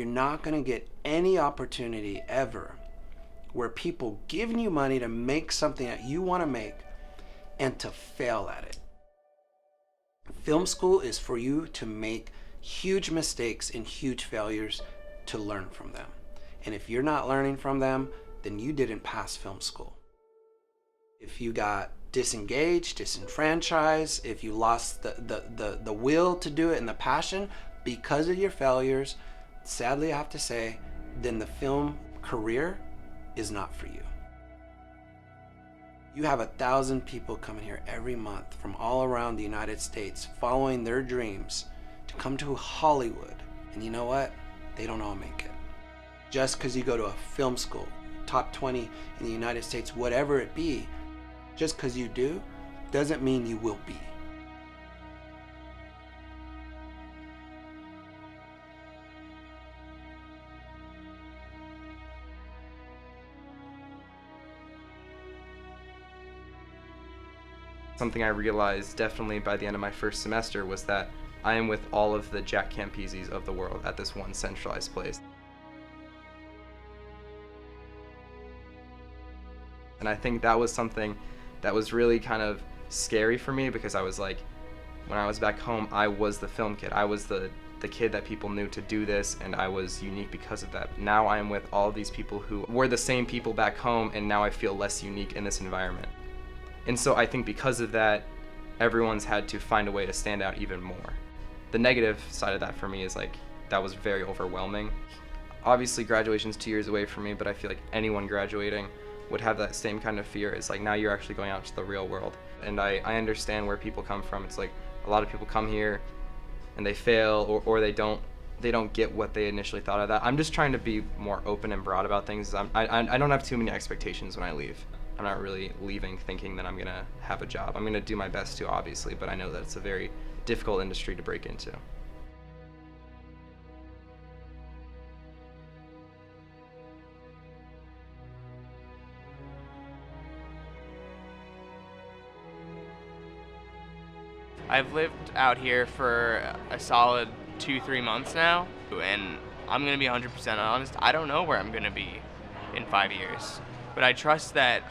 You're not going to get any opportunity ever where people giving you money to make something that you want to make and to fail at it. Film school is for you to make huge mistakes and huge failures to learn from them. And if you're not learning from them, then you didn't pass film school. If you got disengaged, disenfranchised, if you lost the will to do it and the passion because of your failures, sadly I have to say, then the film career is not for you. You have 1,000 people coming here every month from all around the United States following their dreams to come to Hollywood. And you know what? They don't all make it. Just because you go to a film school, top 20 in the United States, whatever it be, just because you do, doesn't mean you will be. Something I realized definitely by the end of my first semester was that I am with all of the Jack Campeses of the world at this one centralized place. And I think that was something that was really kind of scary for me, because I was like, when I was back home, I was the film kid. I was the kid that people knew to do this, and I was unique because of that. Now I am with all these people who were the same people back home, and now I feel less unique in this environment. And so I think because of that, everyone's had to find a way to stand out even more. The negative side of that for me is like, that was very overwhelming. Obviously graduation's 2 years away from me, but I feel like anyone graduating would have that same kind of fear. It's like, now you're actually going out to the real world. And I understand where people come from. It's like, a lot of people come here and they fail, or they don't get what they initially thought of that. I'm just trying to be more open and broad about things. I don't have too many expectations when I leave. I'm not really leaving thinking that I'm gonna have a job. I'm gonna do my best to, obviously, but I know that it's a very difficult industry to break into. I've lived out here for a solid 2-3 months now, and I'm gonna be 100% honest, I don't know where I'm gonna be in 5 years. But I trust that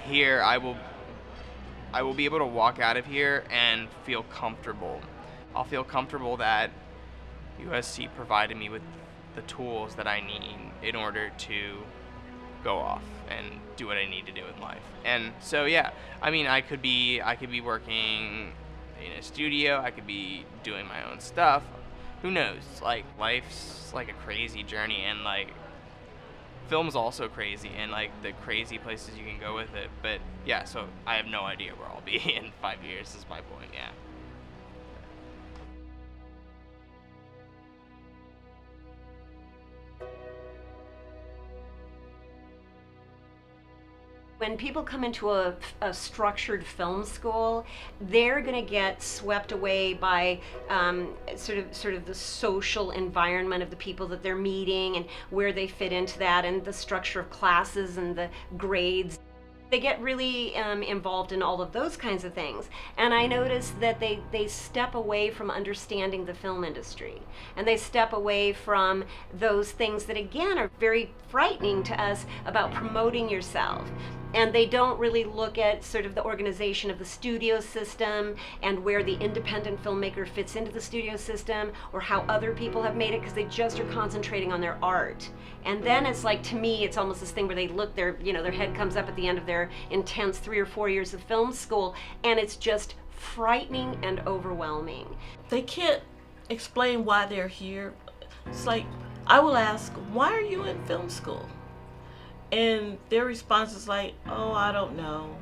here I will be able to walk out of here and feel comfortable. I'll feel comfortable that USC provided me with the tools that I need in order to go off and do what I need to do in life. And so yeah, I mean, I could be working in a studio, I could be doing my own stuff. Who knows? Like, life's like a crazy journey, and like film's also crazy, and like the crazy places you can go with it. But yeah, so I have no idea where I'll be in 5 years is my point, yeah. When people come into a structured film school, they're going to get swept away by sort of the social environment of the people that they're meeting and where they fit into that, and the structure of classes and the grades. They get really involved in all of those kinds of things. And I notice that they step away from understanding the film industry. And they step away from those things that, again, are very frightening to us about promoting yourself. And they don't really look at sort of the organization of the studio system and where the independent filmmaker fits into the studio system, or how other people have made it, because they just are concentrating on their art. And then it's like, to me, it's almost this thing where they look, their head comes up at the end of their intense 3 or 4 years of film school, and it's just frightening and overwhelming. They can't explain why they're here. It's like, I will ask, why are you in film school? And their response is like, oh, I don't know.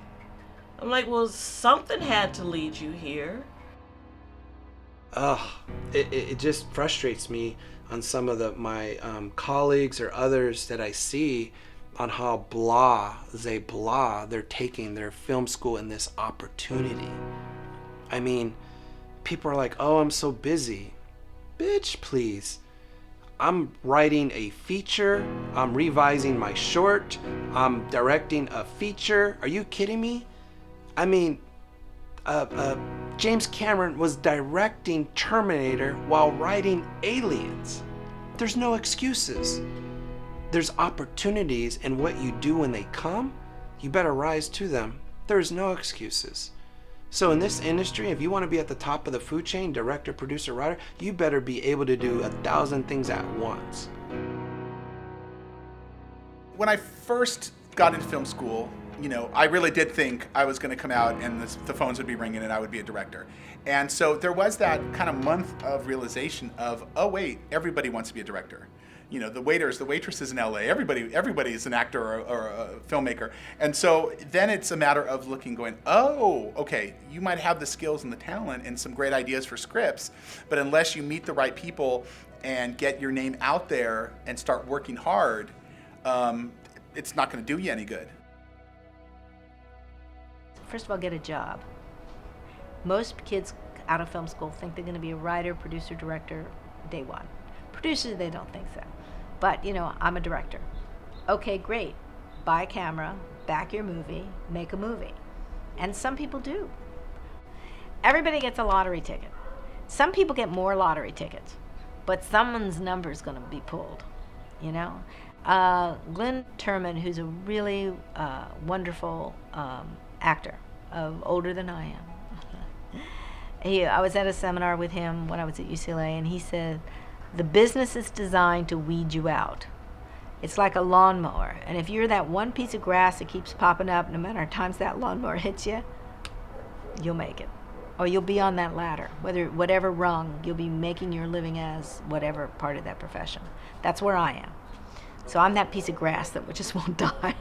I'm like, well, something had to lead you here. It just frustrates me on some of my colleagues or others that I see on how blah they're taking their film school and this opportunity. I mean, people are like, oh, I'm so busy. Bitch, please. I'm writing a feature, I'm revising my short, I'm directing a feature. Are you kidding me? I mean, James Cameron was directing Terminator while writing Aliens. there's no excuses. There's opportunities, and what you do when they come, you better rise to them. There's no excuses. So in this industry, if you want to be at the top of the food chain, director, producer, writer, you better be able to do 1,000 things at once. When I first got into film school, I really did think I was going to come out and the phones would be ringing and I would be a director. And so there was that kind of month of realization of, oh wait, everybody wants to be a director. The waiters, the waitresses in LA, everybody is an actor or a filmmaker. And so then it's a matter of going, oh, okay, you might have the skills and the talent and some great ideas for scripts, but unless you meet the right people and get your name out there and start working hard, it's not going to do you any good. First of all, get a job. Most kids out of film school think they're going to be a writer, producer, director day one. Producers, they don't think so. But, I'm a director. Okay, great. Buy a camera, back your movie, make a movie. And some people do. Everybody gets a lottery ticket. Some people get more lottery tickets, but someone's number is going to be pulled, Glenn Turman, who's a really wonderful actor, older than I am. I was at a seminar with him when I was at UCLA, and he said, the business is designed to weed you out. It's like a lawnmower, and if you're that one piece of grass that keeps popping up, no matter how many times that lawnmower hits you, you'll make it. Or you'll be on that ladder, whatever rung, you'll be making your living as whatever part of that profession. That's where I am. So I'm that piece of grass that just won't die.